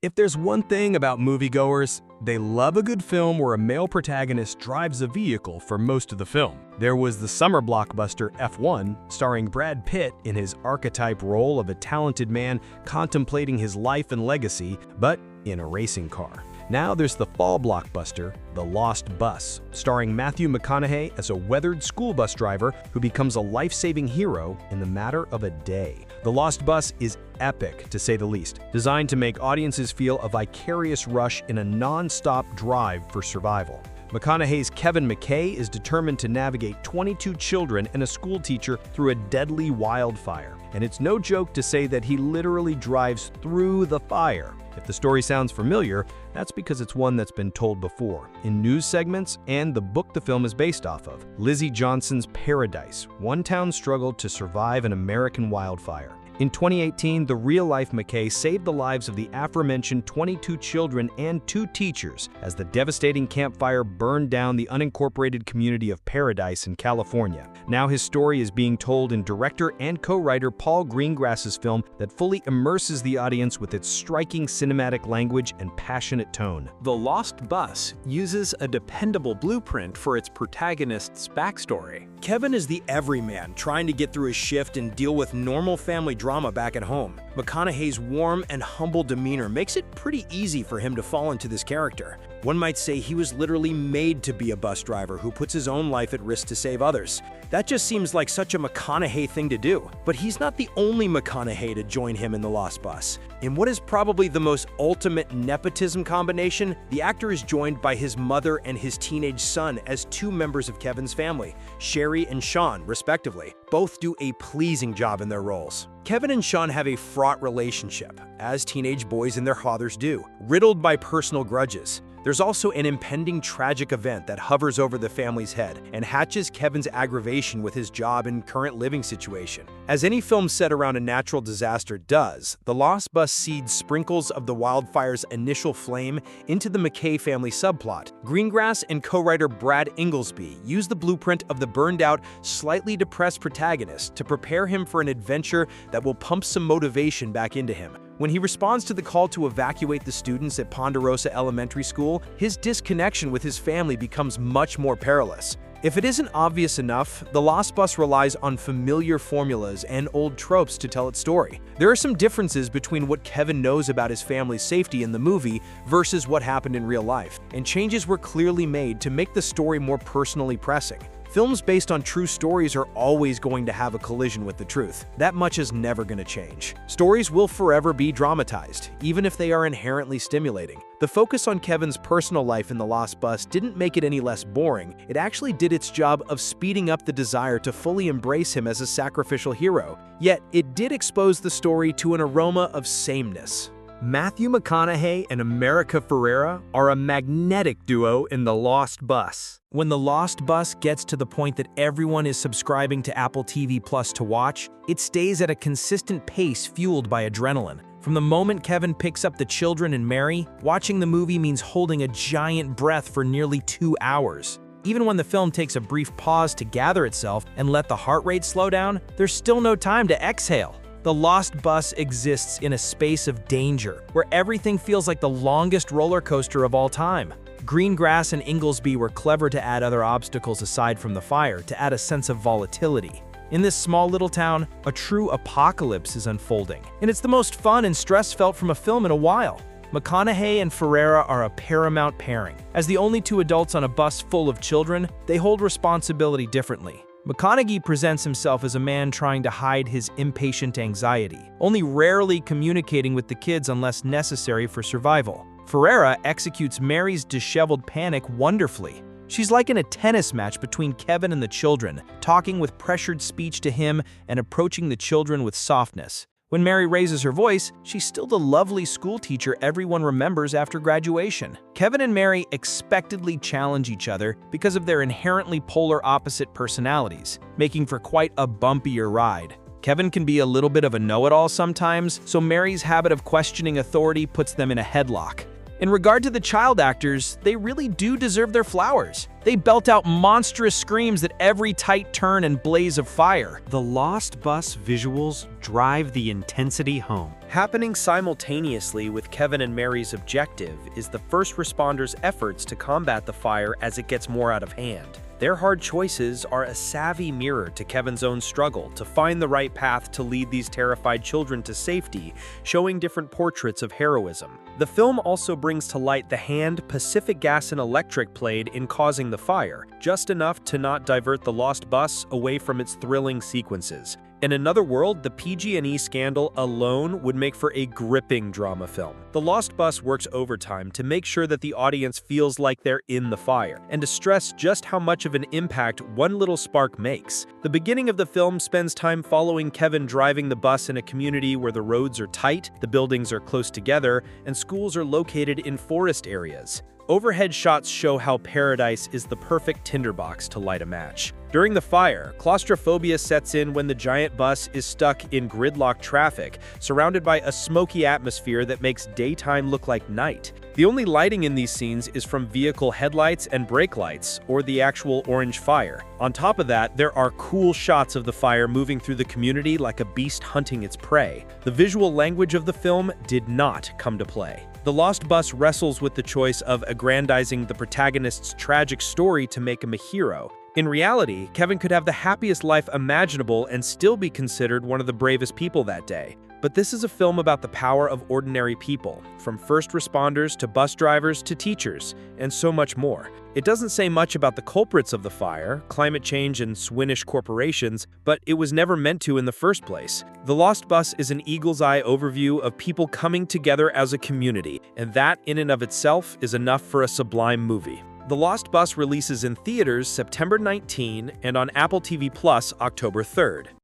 If there's one thing about moviegoers, they love a good film where a male protagonist drives a vehicle for most of the film. There was the summer blockbuster F1, starring Brad Pitt in his archetype role of a talented man contemplating his life and legacy, but in a racing car. Now there's the fall blockbuster, The Lost Bus, starring Matthew McConaughey as a weathered school bus driver who becomes a life-saving hero in the matter of a day. The Lost Bus is epic, to say the least, designed to make audiences feel a vicarious rush in a non-stop drive for survival. McConaughey's Kevin McKay is determined to navigate 22 children and a schoolteacher through a deadly wildfire. And it's no joke to say that he literally drives through the fire. If the story sounds familiar, that's because it's one that's been told before, in news segments and the book the film is based off of, Lizzie Johnson's Paradise, One Town's Struggle to Survive an American Wildfire. In 2018, the real-life McKay saved the lives of the aforementioned 22 children and 2 teachers as the devastating campfire burned down the unincorporated community of Paradise in California. Now his story is being told in director and co-writer Paul Greengrass's film that fully immerses the audience with its striking cinematic language and passionate tone. The Lost Bus uses a dependable blueprint for its protagonist's backstory. Kevin is the everyman trying to get through his shift and deal with normal family drama back at home. McConaughey's warm and humble demeanor makes it pretty easy for him to fall into this character. One might say he was literally made to be a bus driver who puts his own life at risk to save others. That just seems like such a McConaughey thing to do. But he's not the only McConaughey to join him in The Lost Bus. In what is probably the most ultimate nepotism combination, the actor is joined by his mother and his teenage son as 2 members of Kevin's family, Sherry and Sean, respectively. Both do a pleasing job in their roles. Kevin and Sean have a fraught relationship, as teenage boys and their fathers do, riddled by personal grudges. There's also an impending tragic event that hovers over the family's head and hatches Kevin's aggravation with his job and current living situation. As any film set around a natural disaster does, The Lost Bus seeds sprinkles of the wildfire's initial flame into the McKay family subplot. Greengrass and co-writer Brad Inglesby use the blueprint of the burned-out, slightly depressed protagonist to prepare him for an adventure that will pump some motivation back into him. When he responds to the call to evacuate the students at Ponderosa Elementary School, his disconnection with his family becomes much more perilous. If it isn't obvious enough, The Lost Bus relies on familiar formulas and old tropes to tell its story. There are some differences between what Kevin knows about his family's safety in the movie versus what happened in real life, and changes were clearly made to make the story more personally pressing. Films based on true stories are always going to have a collision with the truth. That much is never going to change. Stories will forever be dramatized, even if they are inherently stimulating. The focus on Kevin's personal life in The Lost Bus didn't make it any less boring. It actually did its job of speeding up the desire to fully embrace him as a sacrificial hero. Yet, it did expose the story to an aroma of sameness. Matthew McConaughey and America Ferrera are a magnetic duo in The Lost Bus. When The Lost Bus gets to the point that everyone is subscribing to Apple TV Plus to watch, it stays at a consistent pace fueled by adrenaline. From the moment Kevin picks up the children and Mary, watching the movie means holding a giant breath for nearly 2 hours. Even when the film takes a brief pause to gather itself and let the heart rate slow down, there's still no time to exhale. The Lost Bus exists in a space of danger, where everything feels like the longest roller coaster of all time. Greengrass and Inglesby were clever to add other obstacles aside from the fire to add a sense of volatility. In this small little town, a true apocalypse is unfolding, and it's the most fun and stress felt from a film in a while. McConaughey and Ferrera are a paramount pairing. As the only 2 adults on a bus full of children, they hold responsibility differently. McConaughey presents himself as a man trying to hide his impatient anxiety, only rarely communicating with the kids unless necessary for survival. Ferrera executes Mary's disheveled panic wonderfully. She's like in a tennis match between Kevin and the children, talking with pressured speech to him and approaching the children with softness. When Mary raises her voice, she's still the lovely schoolteacher everyone remembers after graduation. Kevin and Mary expectedly challenge each other because of their inherently polar opposite personalities, making for quite a bumpier ride. Kevin can be a little bit of a know-it-all sometimes, so Mary's habit of questioning authority puts them in a headlock. In regard to the child actors, they really do deserve their flowers. They belt out monstrous screams at every tight turn and blaze of fire. The Lost Bus visuals drive the intensity home. Happening simultaneously with Kevin and Mary's objective is the first responders' efforts to combat the fire as it gets more out of hand. Their hard choices are a savvy mirror to Kevin's own struggle to find the right path to lead these terrified children to safety, showing different portraits of heroism. The film also brings to light the hand Pacific Gas and Electric played in causing the fire, just enough to not divert the Lost Bus away from its thrilling sequences. In another world, the PG&E scandal alone would make for a gripping drama film. The Lost Bus works overtime to make sure that the audience feels like they're in the fire, and to stress just how much of an impact one little spark makes. The beginning of the film spends time following Kevin driving the bus in a community where the roads are tight, the buildings are close together, and schools are located in forest areas. Overhead shots show how paradise is the perfect tinderbox to light a match. During the fire, claustrophobia sets in when the giant bus is stuck in gridlock traffic, surrounded by a smoky atmosphere that makes daytime look like night. The only lighting in these scenes is from vehicle headlights and brake lights, or the actual orange fire. On top of that, there are cool shots of the fire moving through the community like a beast hunting its prey. The visual language of the film did not come to play. The Lost Bus wrestles with the choice of aggrandizing the protagonist's tragic story to make him a hero. In reality, Kevin could have the happiest life imaginable and still be considered one of the bravest people that day. But this is a film about the power of ordinary people, from first responders to bus drivers to teachers, and so much more. It doesn't say much about the culprits of the fire, climate change and Swedish corporations, but it was never meant to in the first place. The Lost Bus is an eagle's eye overview of people coming together as a community, and that in and of itself is enough for a sublime movie. The Lost Bus releases in theaters September 19 and on Apple TV Plus October 3rd.